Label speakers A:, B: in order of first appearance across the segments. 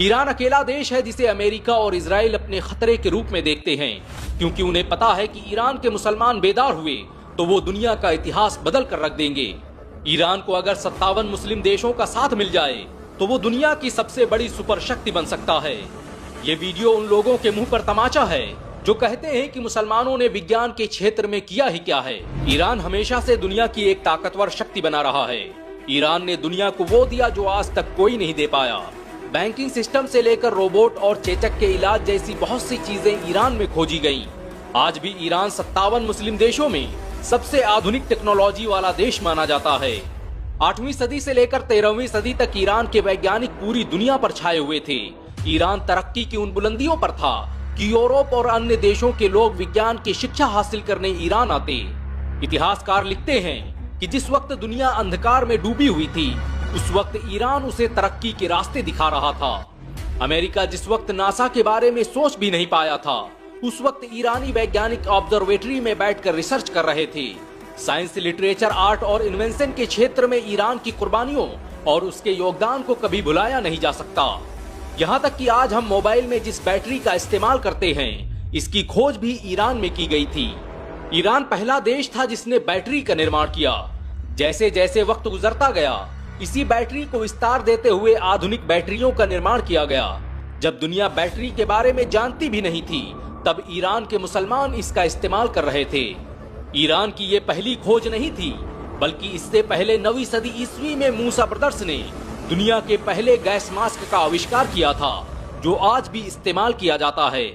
A: Iran अकेला देश है जिसे अमेरिका और इजराइल अपने खतरे के रूप में देखते हैं, क्योंकि उन्हें पता है कि ईरान के मुसलमान बेदार हुए तो वो दुनिया का इतिहास बदल कर रख देंगे। ईरान को अगर 57 मुस्लिम देशों का साथ मिल जाए तो वो दुनिया की सबसे बड़ी सुपर शक्ति बन सकता है। ये वीडियो उन लोगों के मुंह पर तमाचा है जो कहते हैं कि मुसलमानों ने विज्ञान के क्षेत्र में किया ही क्या है। ईरान हमेशा से दुनिया की एक ताकतवर शक्ति बना रहा है। ईरान ने दुनिया को वो दिया जो आज तक कोई नहीं दे पाया। बैंकिंग सिस्टम से लेकर रोबोट और चेचक के इलाज जैसी बहुत सी चीजें ईरान में खोजी गईं। आज भी ईरान 57 मुस्लिम देशों में सबसे आधुनिक टेक्नोलॉजी वाला देश माना जाता है। 8वीं सदी से लेकर 13वीं सदी तक ईरान के वैज्ञानिक पूरी दुनिया पर छाए हुए थे। ईरान तरक्की की उन बुलंदियों पर था कि यूरोप और अन्य देशों के लोग विज्ञान की शिक्षा हासिल करने ईरान आते। इतिहासकार लिखते हैं कि जिस वक्त दुनिया अंधकार में डूबी हुई थी, उस वक्त ईरान उसे तरक्की के रास्ते दिखा रहा था। अमेरिका जिस वक्त नासा के बारे में सोच भी नहीं पाया था, उस वक्त ईरानी वैज्ञानिक ऑब्जर्वेटरी में बैठकर रिसर्च कर रहे थे। साइंस, लिटरेचर, आर्ट और इन्वेंशन के क्षेत्र में ईरान की कुर्बानियों और उसके योगदान को कभी भुलाया नहीं जा सकता। यहाँ तक कि आज हम मोबाइल में जिस बैटरी का इस्तेमाल करते हैं, इसकी खोज भी ईरान में की गई थी। ईरान पहला देश था जिसने बैटरी का निर्माण किया। जैसे जैसे वक्त गुजरता गया, इसी बैटरी को विस्तार देते हुए आधुनिक बैटरियों का निर्माण किया गया। जब दुनिया बैटरी के बारे में जानती भी नहीं थी, तब ईरान के मुसलमान इसका इस्तेमाल कर रहे थे। ईरान की ये पहली खोज नहीं थी, बल्कि इससे पहले 9वीं सदी ईस्वी में मूसा ब्रदर्स ने दुनिया के पहले गैस मास्क का आविष्कार किया था, जो आज भी इस्तेमाल किया जाता है।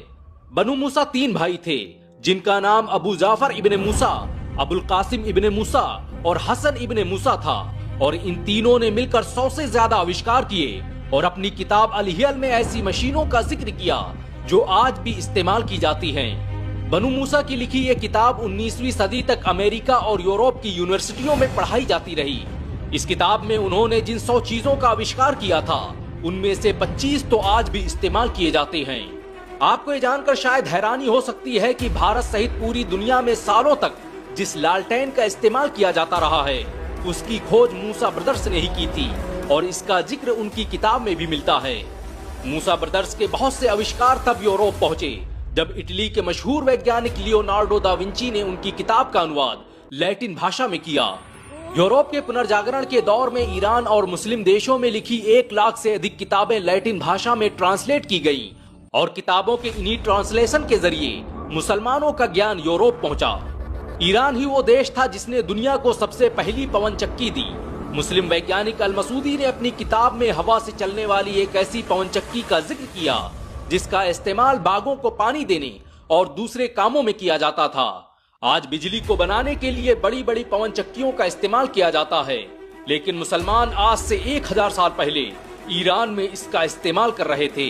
A: बनु मूसा 3 भाई थे, जिनका नाम अबू जाफर इब्ने मूसा, अबुल कासिम इब्ने मूसा और हसन इब्ने मूसा था, और इन तीनों ने मिलकर 100 से ज्यादा आविष्कार किए और अपनी किताब अल-हियल में ऐसी मशीनों का जिक्र किया जो आज भी इस्तेमाल की जाती हैं। बनु मूसा की लिखी ये किताब 19वीं सदी तक अमेरिका और यूरोप की यूनिवर्सिटियों में पढ़ाई जाती रही। इस किताब में उन्होंने जिन 100 चीजों का आविष्कार किया था, उनमें से 25 तो आज भी इस्तेमाल किए जाते हैं। आपको ये जानकर शायद हैरानी हो सकती है कि भारत सहित पूरी दुनिया में सालों तक जिस लालटेन का इस्तेमाल किया जाता रहा है, उसकी खोज मूसा ब्रदर्स ने ही की थी, और इसका जिक्र उनकी किताब में भी मिलता है। मूसा ब्रदर्स के बहुत से आविष्कार तब यूरोप पहुंचे जब इटली के मशहूर वैज्ञानिक लियोनार्डो दा विंची ने उनकी किताब का अनुवाद लैटिन भाषा में किया। यूरोप के पुनर्जागरण के दौर में ईरान और मुस्लिम देशों में लिखी 1 लाख से अधिक किताबें लैटिन भाषा में ट्रांसलेट की गई, और किताबों के इन्हीं ट्रांसलेशन के जरिए मुसलमानों का ज्ञान यूरोप पहुंचा। ईरान ही वो देश था जिसने दुनिया को सबसे पहली पवन चक्की दी। मुस्लिम वैज्ञानिक अल मसूदी ने अपनी किताब में हवा से चलने वाली एक ऐसी पवन चक्की का जिक्र किया जिसका इस्तेमाल बागों को पानी देने और दूसरे कामों में किया जाता था। आज बिजली को बनाने के लिए बड़ी बड़ी पवन चक्कियों का इस्तेमाल किया जाता है, लेकिन मुसलमान आज से 1000 साल पहले ईरान में इसका इस्तेमाल कर रहे थे।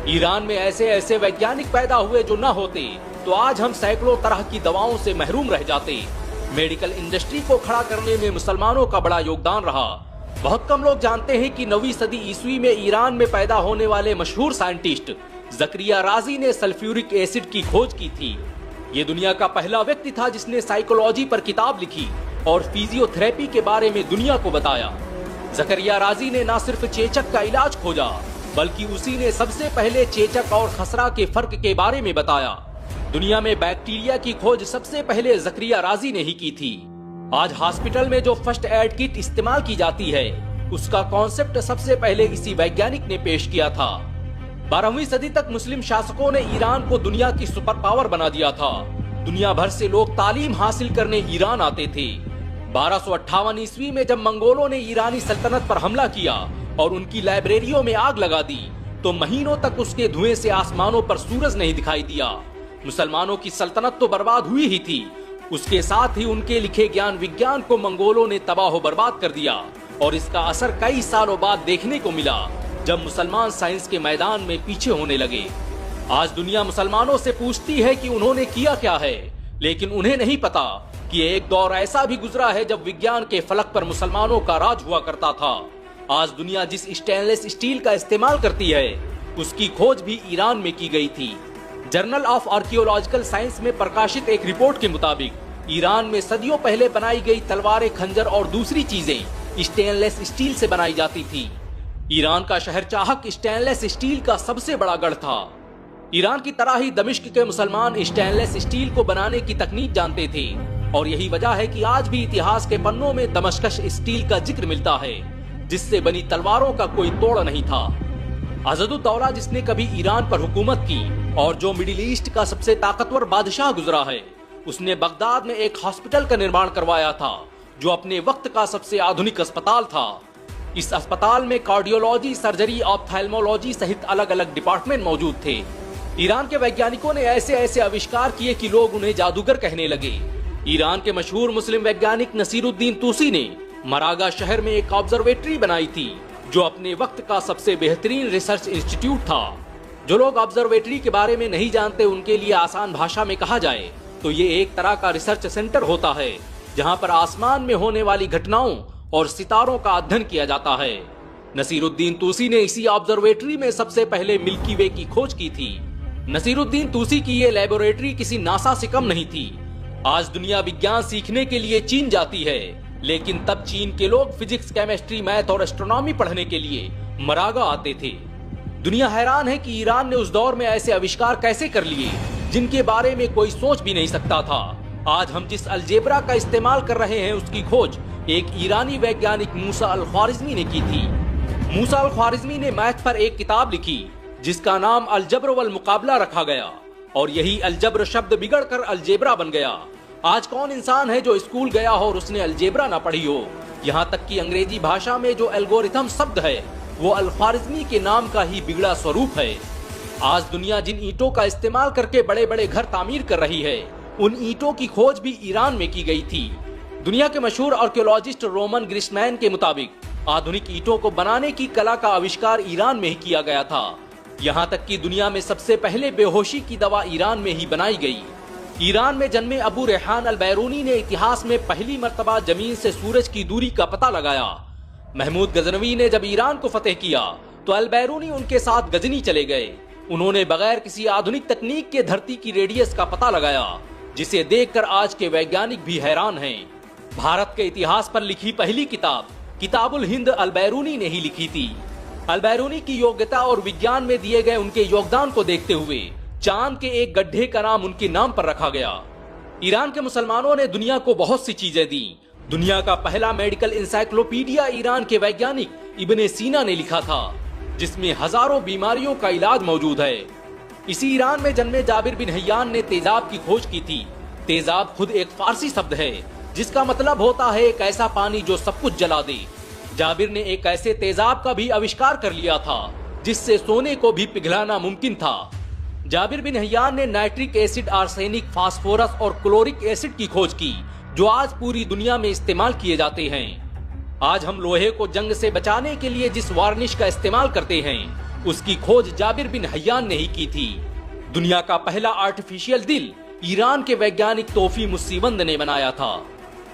A: ईरान में ऐसे ऐसे वैज्ञानिक पैदा हुए जो न होते तो आज हम सैकड़ों तरह की दवाओं से महरूम रह जाते। मेडिकल इंडस्ट्री को खड़ा करने में मुसलमानों का बड़ा योगदान रहा। बहुत कम लोग जानते हैं कि 9वीं सदी ईस्वी में ईरान में पैदा होने वाले मशहूर साइंटिस्ट ज़करिया राजी ने सल्फ्यूरिक एसिड की खोज की थी। ये दुनिया का पहला व्यक्ति था जिसने साइकोलॉजी पर किताब लिखी और फिजियोथेरेपी के बारे में दुनिया को बताया। ज़करिया राजी ने न सिर्फ चेचक का इलाज खोजा, बल्कि उसी ने सबसे पहले चेचक और खसरा के फर्क के बारे में बताया। दुनिया में बैक्टीरिया की खोज सबसे पहले ज़करिया राजी ने ही की थी। आज हॉस्पिटल में जो फर्स्ट एड किट इस्तेमाल की जाती है, उसका कॉन्सेप्ट सबसे पहले इसी वैज्ञानिक ने पेश किया था। 12वीं सदी तक मुस्लिम शासकों ने ईरान को दुनिया की सुपर पावर बना दिया था। दुनिया भर से लोग तालीम हासिल करने ईरान आते थे। 1258 ईस्वी में जब मंगोलों ने ईरानी सल्तनत पर हमला किया और उनकी लाइब्रेरियों में आग लगा दी, तो महीनों तक उसके धुएं से आसमानों पर सूरज नहीं दिखाई दिया। मुसलमानों की सल्तनत तो बर्बाद हुई ही थी, उसके साथ ही उनके लिखे ज्ञान विज्ञान को मंगोलों ने तबाह बर्बाद कर दिया, और इसका असर कई सालों बाद देखने को मिला जब मुसलमान साइंस के मैदान में पीछे होने लगे। आज दुनिया मुसलमानों से पूछती है कि उन्होंने किया क्या है, लेकिन उन्हें नहीं पता कि एक दौर ऐसा भी गुजरा है जब विज्ञान के फलक पर मुसलमानों का राज हुआ करता था। आज दुनिया जिस स्टेनलेस स्टील का इस्तेमाल करती है, उसकी खोज भी ईरान में की गई थी। जर्नल ऑफ आर्कियोलॉजिकल साइंस में प्रकाशित एक रिपोर्ट के मुताबिक ईरान में सदियों पहले बनाई गई तलवारें, खंजर और दूसरी चीजें स्टेनलेस स्टील से बनाई जाती थी। ईरान का शहरचाहक स्टेनलेस स्टील का सबसे बड़ा गढ़ था। ईरान की तरह ही दमिश्क के मुसलमान स्टेनलेस स्टील को बनाने की तकनीक जानते थे और यही वजह है कि आज भी इतिहास के पन्नों में दमश्कश स्टील का जिक्र मिलता है, जिससे बनी तलवारों का कोई तोड़ नहीं था। अज़दुद्दौला जिसने कभी ईरान पर हुकूमत की और जो मिडिल ईस्ट का सबसे ताकतवर बादशाह गुजरा है, उसने बगदाद में एक हॉस्पिटल का निर्माण करवाया था जो अपने वक्त का सबसे आधुनिक अस्पताल था। इस अस्पताल में कार्डियोलॉजी, सर्जरी, ऑप्थेल्मोलॉजी सहित अलग अलग डिपार्टमेंट मौजूद थे। ईरान के वैज्ञानिकों ने ऐसे ऐसे आविष्कार किए कि लोग उन्हें जादूगर कहने लगे। ईरान के मशहूर मुस्लिम वैज्ञानिक नसीरुद्दीन तूसी ने मरागा शहर में एक ऑब्जर्वेटरी बनाई थी जो अपने वक्त का सबसे बेहतरीन रिसर्च इंस्टीट्यूट था। जो लोग ऑब्जर्वेटरी के बारे में नहीं जानते, उनके लिए आसान भाषा में कहा जाए तो ये एक तरह का रिसर्च सेंटर होता है जहां पर आसमान में होने वाली घटनाओं और सितारों का अध्ययन किया जाता है। नसीरुद्दीन तूसी ने इसी ऑब्जर्वेटरी में सबसे पहले मिल्की वे की खोज की थी। नसीरुद्दीन तूसी की ये लेबोरेटरी किसी नासा से कम नहीं थी। आज दुनिया विज्ञान सीखने के लिए चीन जाती है, लेकिन तब चीन के लोग फिजिक्स, केमिस्ट्री, मैथ और एस्ट्रोनॉमी पढ़ने के लिए मरागा आते थे। दुनिया हैरान है कि ईरान ने उस दौर में ऐसे आविष्कार कैसे कर लिए जिनके बारे में कोई सोच भी नहीं सकता था। आज हम जिस अलजेब्रा का इस्तेमाल कर रहे हैं उसकी खोज एक ईरानी वैज्ञानिक मूसा अल ख्वारिज़मी ने की थी। मूसा अल ख्वारिज़मी ने मैथ पर एक किताब लिखी जिसका नाम अलजब्र वल मुकाबला रखा गया और यही अलजब्र शब्द बिगड़कर अलजेब्रा बन गया। आज कौन इंसान है जो स्कूल गया हो और उसने अलजेब्रा ना पढ़ी हो। यहाँ तक कि अंग्रेजी भाषा में जो एल्गोरिथम शब्द है वो अल ख्वारिज़मी के नाम का ही बिगड़ा स्वरूप है। आज दुनिया जिन ईंटों का इस्तेमाल करके बड़े बड़े घर तामीर कर रही है, उन ईंटों की खोज भी ईरान में की गई थी। दुनिया के मशहूर आर्कियोलॉजिस्ट रोमन ग्रिशमैन के मुताबिक आधुनिक ईंटों को बनाने की कला का आविष्कार ईरान में ही किया गया था। यहाँ तक कि दुनिया में सबसे पहले बेहोशी की दवा ईरान में ही बनाई गई। ईरान में जन्मे अबू रेहान अल बैरूनी ने इतिहास में पहली मर्तबा जमीन से सूरज की दूरी का पता लगाया। महमूद गजनवी ने जब ईरान को फतेह किया तो अल बैरूनी उनके साथ गजनी चले गए। उन्होंने बगैर किसी आधुनिक तकनीक के धरती की रेडियस का पता लगाया, जिसे देखकर आज के वैज्ञानिक भी हैरान हैं। भारत के इतिहास पर लिखी पहली किताब किताबुल हिंद अल बैरूनी ने ही लिखी थी। अल बैरूनी की योग्यता और विज्ञान में दिए गए उनके योगदान को देखते हुए चांद के एक गड्ढे का नाम उनके नाम पर रखा गया। ईरान के मुसलमानों ने दुनिया को बहुत सी चीजें दी। दुनिया का पहला मेडिकल इंसाइक्लोपीडिया ईरान के वैज्ञानिक इब्ने सीना ने लिखा था, जिसमें हजारों बीमारियों का इलाज मौजूद है। इसी ईरान में जन्मे जाबिर बिन हय्यान ने तेजाब की खोज की थी। तेजाब खुद एक फारसी शब्द है जिसका मतलब होता है एक ऐसा पानी जो सब कुछ जला दे। जाबिर ने एक ऐसे तेजाब का भी आविष्कार कर लिया था जिससे सोने को भी पिघलाना मुमकिन था। जाबिर बिन हय्यान ने नाइट्रिक एसिड, आर्सेनिक, फास्फोरस और क्लोरिक एसिड की खोज की जो आज पूरी दुनिया में इस्तेमाल किए जाते हैं। आज हम लोहे को जंग से बचाने के लिए जिस वार्निश का इस्तेमाल करते हैं उसकी खोज जाबिर बिन हय्यान ने ही की थी। दुनिया का पहला आर्टिफिशियल दिल ईरान के वैज्ञानिक तोफी मुसीवंद ने बनाया था।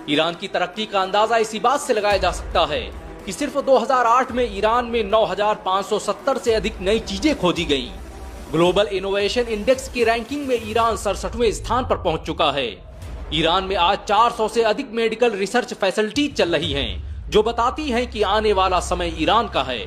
A: ईरान की तरक्की का अंदाजा इसी बात से लगाया जा सकता है कि सिर्फ 2008 में ईरान में 9,570 से अधिक नई चीजें खोजी गईं। ग्लोबल इनोवेशन इंडेक्स की रैंकिंग में ईरान 67वें स्थान पर पहुंच चुका है। ईरान में आज 400 से अधिक मेडिकल रिसर्च फैसिलिटीज चल रही हैं, जो बताती हैं कि आने वाला समय ईरान का है।